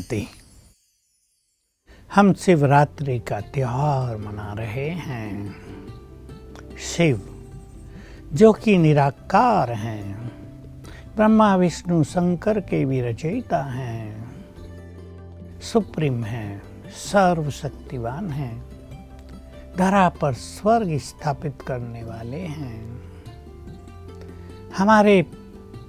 शांति। हम शिवरात्रि का त्योहार मना रहे हैं। शिव जो कि निराकार हैं, ब्रह्मा विष्णु शंकर के भी रचयिता हैं, सुप्रीम हैं, सर्वशक्तिवान हैं, धरा पर स्वर्ग स्थापित करने वाले हैं। हमारे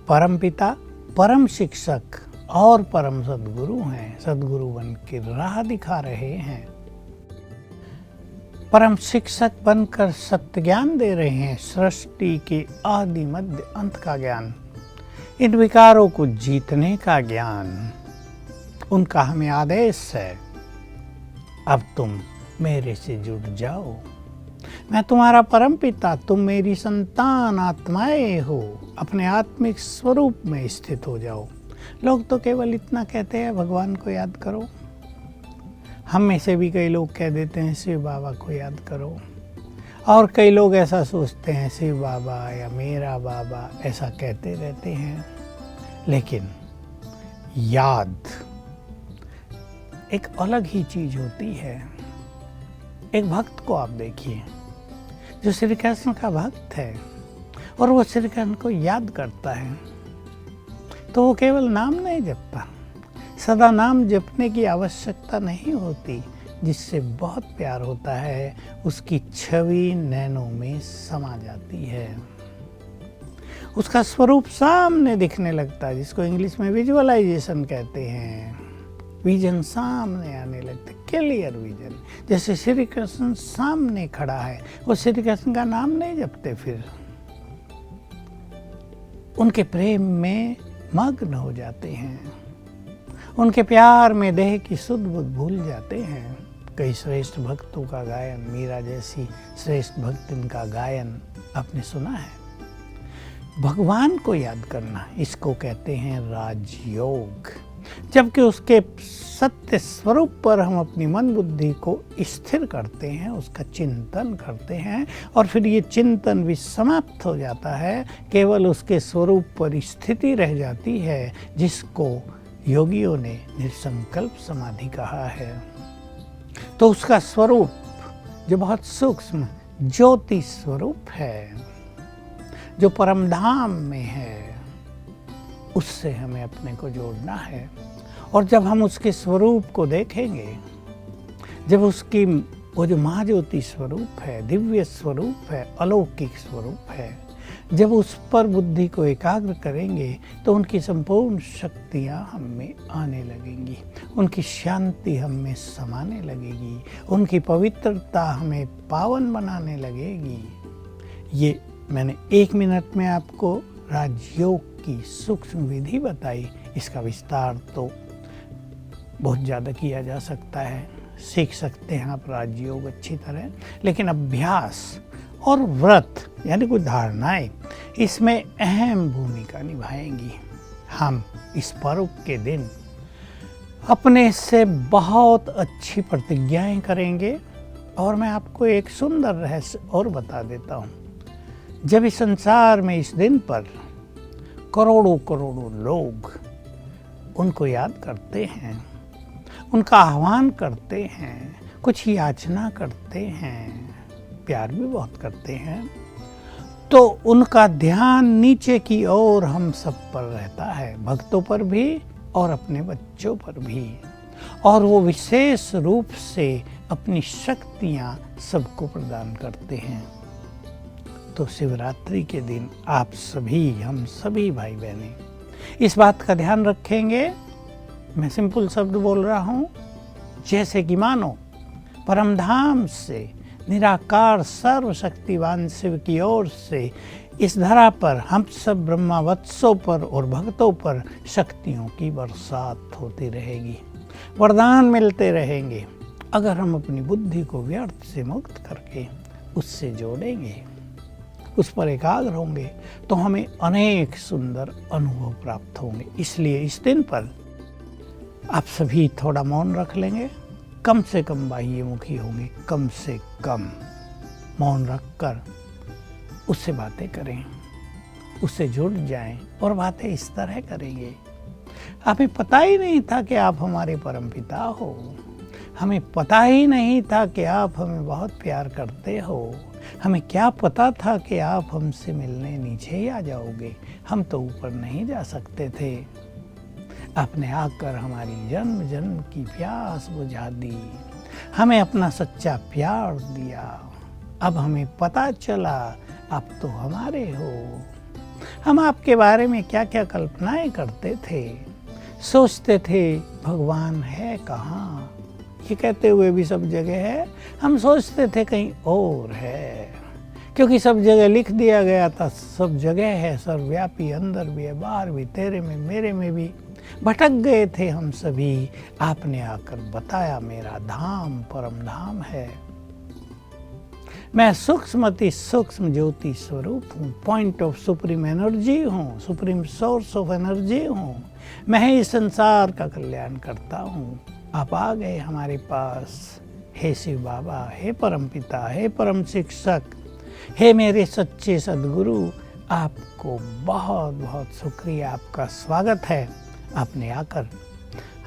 परमपिता, परम शिक्षक और परम सद्गुरु हैं। सद्गुरु बन के राह दिखा रहे हैं। परम शिक्षक बनकर सत्य ज्ञान दे रहे हैं। सृष्टि के आदि मध्य अंत का ज्ञान, इन विकारों को जीतने का ज्ञान उनका हमें आदेश है। अब तुम मेरे से जुड़ जाओ, मैं तुम्हारा परम पिता, तुम मेरी संतान आत्माएं हो। अपने आत्मिक स्वरूप में स्थित हो जाओ। लोग तो केवल इतना कहते हैं भगवान को याद करो। हम में से भी कई लोग कह देते हैं शिव बाबा को याद करो, और कई लोग ऐसा सोचते हैं शिव बाबा या मेरा बाबा, ऐसा कहते रहते हैं। लेकिन याद एक अलग ही चीज होती है। एक भक्त को आप देखिए जो श्री कृष्ण का भक्त है और वो श्री कृष्ण को याद करता है, तो वो केवल नाम नहीं जपता। सदा नाम जपने की आवश्यकता नहीं होती। जिससे बहुत प्यार होता है उसकी छवि नैनों में समा जाती है। उसका स्वरूप सामने दिखने लगता है, जिसको इंग्लिश में विजुअलाइजेशन कहते हैं। विजन सामने आने लगते, क्लियर विजन। जैसे श्री कृष्ण सामने खड़ा है, वो श्री कृष्ण का नाम नहीं जपते, फिर उनके प्रेम में मग्न हो जाते हैं। उनके प्यार में देह की सुध बुध भूल जाते हैं। कई श्रेष्ठ भक्तों का गायन, मीरा जैसी श्रेष्ठ भक्तिन का गायन आपने सुना है। भगवान को याद करना, इसको कहते हैं राजयोग। जबकि उसके सत्य स्वरूप पर हम अपनी मन बुद्धि को स्थिर करते हैं, उसका चिंतन करते हैं, और फिर ये चिंतन भी समाप्त हो जाता है। केवल उसके स्वरूप पर स्थिति रह जाती है, जिसको योगियों ने निसंकल्प समाधि कहा है। तो उसका स्वरूप जो बहुत सूक्ष्म ज्योति स्वरूप है, जो परम धाम में है, उससे हमें अपने को जोड़ना है। और जब हम उसके स्वरूप को देखेंगे, जब उसकी वो जो महाज्योति स्वरूप है, दिव्य स्वरूप है, अलौकिक स्वरूप है, जब उस पर बुद्धि को एकाग्र करेंगे, तो उनकी संपूर्ण शक्तियाँ हम में आने लगेंगी। उनकी शांति हम में समाने लगेगी। उनकी पवित्रता हमें पावन बनाने लगेगी। ये मैंने 1 मिनट में आपको राजयोग की सूक्ष्म विधि बताई। इसका विस्तार तो बहुत ज़्यादा किया जा सकता है। सीख सकते हैं आप राजयोग अच्छी तरह, लेकिन अभ्यास और व्रत यानी कुछ धारणाएं इसमें अहम भूमिका निभाएंगी। हम इस पर्व के दिन अपने से बहुत अच्छी प्रतिज्ञाएं करेंगे। और मैं आपको एक सुंदर रहस्य और बता देता हूँ। जब इस संसार में इस दिन पर करोड़ों करोड़ों लोग उनको याद करते हैं, उनका आह्वान करते हैं, कुछ याचना करते हैं, प्यार भी बहुत करते हैं, तो उनका ध्यान नीचे की ओर हम सब पर रहता है, भक्तों पर भी और अपने बच्चों पर भी। और वो विशेष रूप से अपनी शक्तियाँ सबको प्रदान करते हैं। तो शिवरात्रि के दिन आप सभी, हम सभी भाई बहनें इस बात का ध्यान रखेंगे। मैं सिंपल शब्द बोल रहा हूँ, जैसे कि मानो परमधाम से निराकार सर्वशक्तिवान शिव की ओर से इस धरा पर हम सब ब्रह्मावत्सों पर और भक्तों पर शक्तियों की बरसात होती रहेगी, वरदान मिलते रहेंगे। अगर हम अपनी बुद्धि को व्यर्थ से मुक्त करके उससे जोड़ेंगे, उस पर एकाग्र होंगे, तो हमें अनेक सुंदर अनुभव प्राप्त होंगे। इसलिए इस दिन पर आप सभी थोड़ा मौन रख लेंगे, कम से कम बाह्यमुखी होंगे, कम से कम मौन रखकर उससे बातें करें, उससे जुड़ जाएं और बातें इस तरह करेंगे। हमें पता ही नहीं था कि आप हमारे परमपिता हो। हमें पता ही नहीं था कि आप हमें बहुत प्यार करते हो। हमें क्या पता था कि आप हमसे मिलने नीचे ही आ जाओगे। हम तो ऊपर नहीं जा सकते थे। आपने आकर हमारी जन्म जन्म की प्यास बुझा दी, हमें अपना सच्चा प्यार दिया। अब हमें पता चला आप तो हमारे हो। हम आपके बारे में क्या क्या कल्पनाएं करते थे, सोचते थे भगवान है कहाँ। ये कहते हुए भी सब जगह है, हम सोचते थे कहीं और है, क्योंकि सब जगह लिख दिया गया था सब जगह है, सर्वव्यापी, अंदर भी है बाहर भी, तेरे में मेरे में भी। भटक गए थे हम सभी, आपने आकर बताया मेरा धाम परम धाम है। मैं सूक्ष्मति सूक्ष्म ज्योति स्वरूप हूँ, पॉइंट ऑफ सुप्रीम एनर्जी हूँ, सुप्रीम सोर्स ऑफ एनर्जी हूँ। मैं ही इस संसार का कल्याण करता हूँ। आप आ गए हमारे पास, हे शिव बाबा, हे परम पिता, हे परम शिक्षक, हे मेरे सच्चे सद्गुरु, आपको बहुत बहुत शुक्रिया, आपका स्वागत है। आपने आकर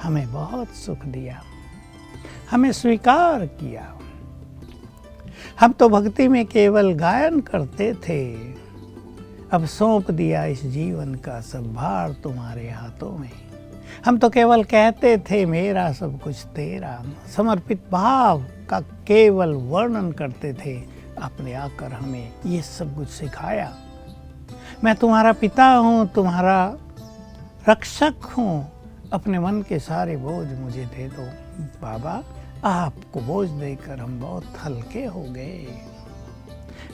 हमें बहुत सुख दिया, हमें स्वीकार किया। हम तो भक्ति में केवल गायन करते थे, अब सौंप दिया इस जीवन का सब भार तुम्हारे हाथों में। हम तो केवल कहते थे मेरा सब कुछ तेरा, समर्पित भाव का केवल वर्णन करते थे। आपने आकर हमें ये सब कुछ सिखाया। मैं तुम्हारा पिता हूँ, तुम्हारा रक्षक हूँ, अपने मन के सारे बोझ मुझे दे दो। बाबा, आपको बोझ देकर हम बहुत हल्के हो गए।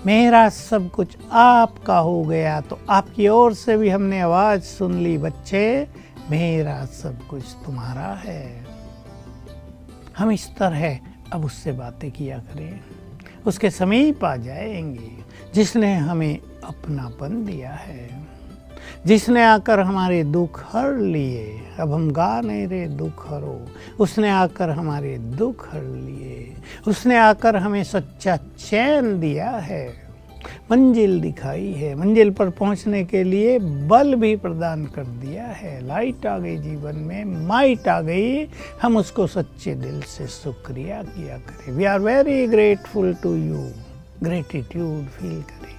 मेरा सब कुछ आपका हो गया, तो आपकी ओर से भी हमने आवाज सुन ली, बच्चे मेरा सब कुछ तुम्हारा है। हम इस तरह अब उससे बातें किया करें, उसके समीप आ जाएंगे जिसने हमें अपनापन दिया है, जिसने आकर हमारे दुख हर लिए। अब हम गा नहीं रहे दुख हरो, उसने आकर हमारे दुख हर लिए, उसने आकर हमें सच्चा चैन दिया है, मंजिल दिखाई है, मंजिल पर पहुंचने के लिए बल भी प्रदान कर दिया है। लाइट आ गई जीवन में, माइट आ गई, हम उसको सच्चे दिल से शुक्रिया किया करें। We are very grateful to you, gratitude feel करें।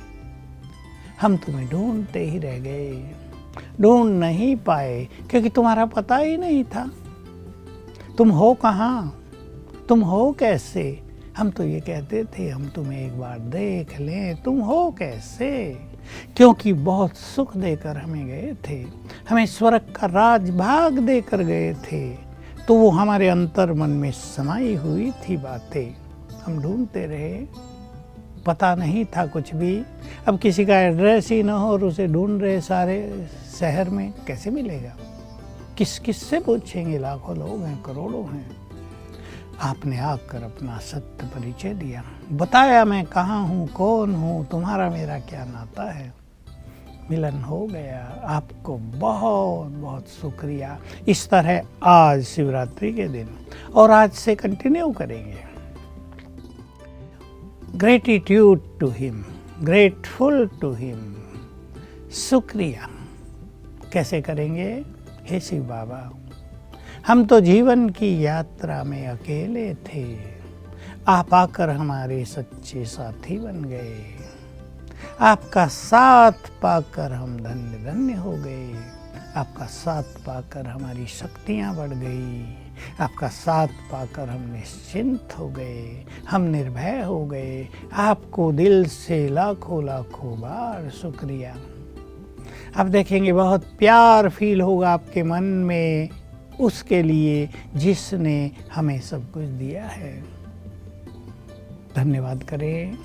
हम तुम्हें ढूंढते ही रह गए, ढूंढ नहीं पाए, क्योंकि तुम्हारा पता ही नहीं था। तुम हो कहाँ, तुम हो कैसे। हम तो ये कहते थे हम तुम्हें एक बार देख लें, तुम हो कैसे, क्योंकि बहुत सुख देकर हमें गए थे, हमें स्वर्ग का राजभाग देकर गए थे, तो वो हमारे अंतर मन में समाई हुई थी बातें। हम ढूंढते रहे, पता नहीं था कुछ भी। अब किसी का एड्रेस ही ना हो और उसे ढूंढ रहे सारे शहर में, कैसे मिलेगा, किस किस से पूछेंगे। लाखों लोग हैं, करोड़ों हैं। आपने आकर अपना सत्य परिचय दिया, बताया मैं कहाँ हूँ, कौन हूँ, तुम्हारा मेरा क्या नाता है। मिलन हो गया। आपको बहुत बहुत शुक्रिया। इस तरह आज शिवरात्रि के दिन और आज से कंटिन्यू करेंगे। Gratitude to him, grateful to him, शुक्रिया। कैसे करेंगे? हे शिव बाबा, हम तो जीवन की यात्रा में अकेले थे, आप आकर हमारे सच्चे साथी बन गए। आपका साथ पाकर हम धन्य धन्य हो गए। आपका साथ पाकर हमारी शक्तियाँ बढ़ गई। आपका साथ पाकर हम निश्चिंत हो गए, हम निर्भय हो गए। आपको दिल से लाखों लाखों बार शुक्रिया। आप देखेंगे बहुत प्यार फील होगा आपके मन में उसके लिए जिसने हमें सब कुछ दिया है। धन्यवाद करें।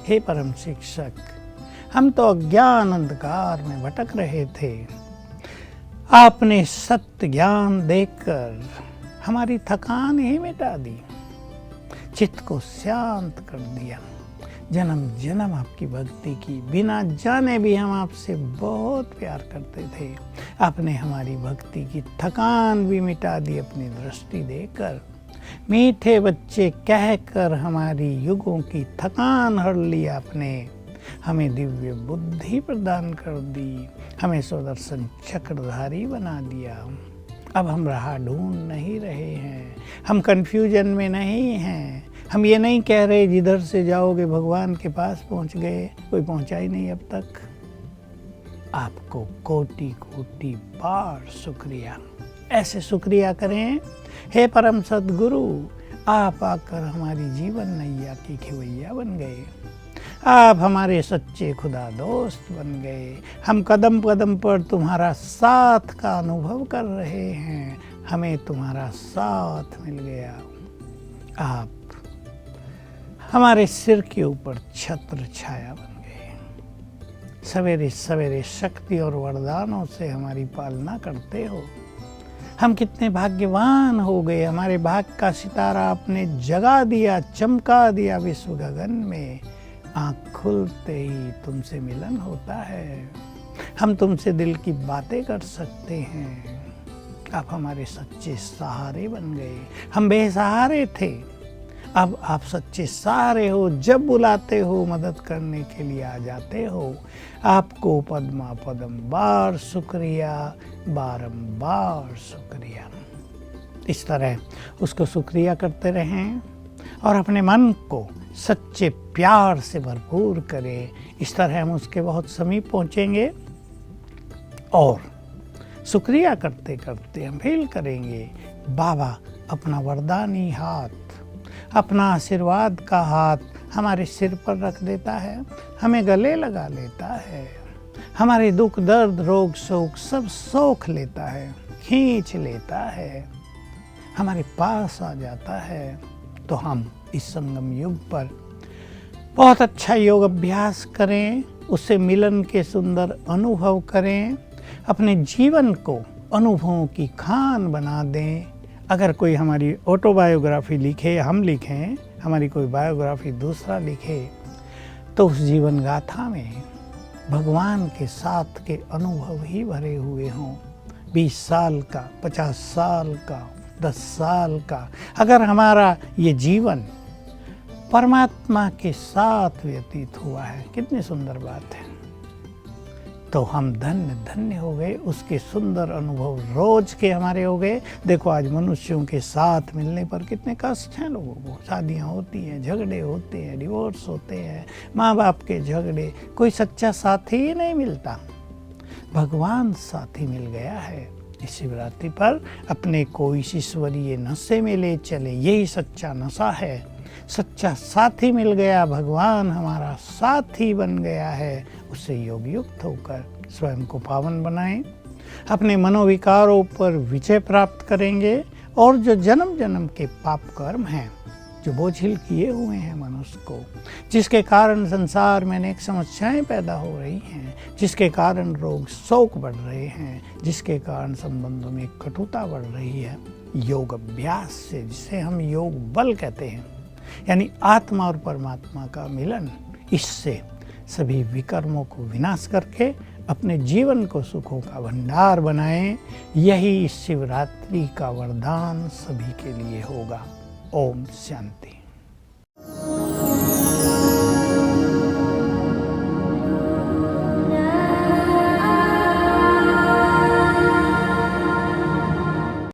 हे परम शिक्षक, हम तो अज्ञान अंधकार में भटक रहे थे, आपने सत्य ज्ञान देकर हमारी थकान ही मिटा दी, चित्त को शांत कर दिया। जन्म जन्म आपकी भक्ति की, बिना जाने भी हम आपसे बहुत प्यार करते थे। आपने हमारी भक्ति की थकान भी मिटा दी अपनी दृष्टि देकर। मीठे बच्चे कहकर हमारी युगों की थकान हर ली आपने। हमें दिव्य बुद्धि प्रदान कर दी, हमें सुदर्शन चक्रधारी बना दिया। अब हम राह ढूंढ नहीं रहे हैं, हम कन्फ्यूजन में नहीं हैं। हम ये नहीं कह रहे जिधर से जाओगे भगवान के पास पहुंच गए, कोई पहुंचा ही नहीं अब तक। आपको कोटि कोटि बार शुक्रिया। ऐसे शुक्रिया करें, हे परम सद्गुरु, आप आकर हमारी जीवन नैया की खिवैया बन गए। आप हमारे सच्चे खुदा दोस्त बन गए। हम कदम कदम पर तुम्हारा साथ का अनुभव कर रहे हैं। हमें तुम्हारा साथ मिल गया। आप हमारे सिर के ऊपर छत्र छाया बन गए। सवेरे सवेरे शक्ति और वरदानों से हमारी पालना करते हो। हम कितने भाग्यवान हो गए। हमारे भाग्य का सितारा आपने जगा दिया, चमका दिया विश्व गगन में। आँख खुलते ही तुमसे मिलन होता है। हम तुमसे दिल की बातें कर सकते हैं। आप हमारे सच्चे सहारे बन गए। हम बेसहारे थे, अब आप सच्चे सहारे हो। जब बुलाते हो मदद करने के लिए आ जाते हो। आपको पद्मा पदम बार शुक्रिया, बारंबार शुक्रिया। इस तरह उसको शुक्रिया करते रहें और अपने मन को सच्चे प्यार से भरपूर करें। इस तरह हम उसके बहुत समीप पहुंचेंगे और शुक्रिया करते करते हम फील करेंगे बाबा अपना वरदानी हाथ, अपना आशीर्वाद का हाथ हमारे सिर पर रख देता है, हमें गले लगा लेता है, हमारे दुख दर्द रोग शोक सब सोख लेता है, खींच लेता है, हमारे पास आ जाता है। तो हम इस संगम युग पर बहुत अच्छा योग अभ्यास करें, उससे मिलन के सुंदर अनुभव करें, अपने जीवन को अनुभवों की खान बना दें। अगर कोई हमारी ऑटोबायोग्राफी लिखे, हम लिखें, हमारी कोई बायोग्राफी दूसरा लिखे, तो उस जीवन गाथा में भगवान के साथ के अनुभव ही भरे हुए हों। 20 साल का, 50 साल का, 10 साल का अगर हमारा ये जीवन परमात्मा के साथ व्यतीत हुआ है, कितनी सुंदर बात है। तो हम धन्य धन्य हो गए। उसके सुंदर अनुभव रोज के हमारे हो गए। देखो आज मनुष्यों के साथ मिलने पर कितने कष्ट हैं लोगों को। शादियां होती हैं, झगड़े होते हैं, डिवोर्स होते हैं, माँ बाप के झगड़े, कोई सच्चा साथी ही नहीं मिलता। भगवान साथी मिल गया है। इस शिवरात्रि पर अपने को इस ईश्वरीय नशे में ले चले, यही सच्चा नशा है। सच्चा साथी मिल गया, भगवान हमारा साथी बन गया है। उससे योग युक्त होकर स्वयं को पावन बनाएं, अपने मनोविकारों पर विजय प्राप्त करेंगे और जो जन्म जन्म के पाप कर्म हैं, जो बोझिल किए हुए हैं मनुष्य को, जिसके कारण संसार में अनेक समस्याएं पैदा हो रही हैं, जिसके कारण रोग शोक बढ़ रहे हैं, जिसके कारण संबंधों में कटुता बढ़ रही है, योग अभ्यास से, जिसे हम योग बल कहते हैं, यानी आत्मा और परमात्मा का मिलन, इससे सभी विकर्मों को विनाश करके अपने जीवन को सुखों का भंडार बनाएं। यही इस शिवरात्रि का वरदान सभी के लिए होगा। ओम शांति।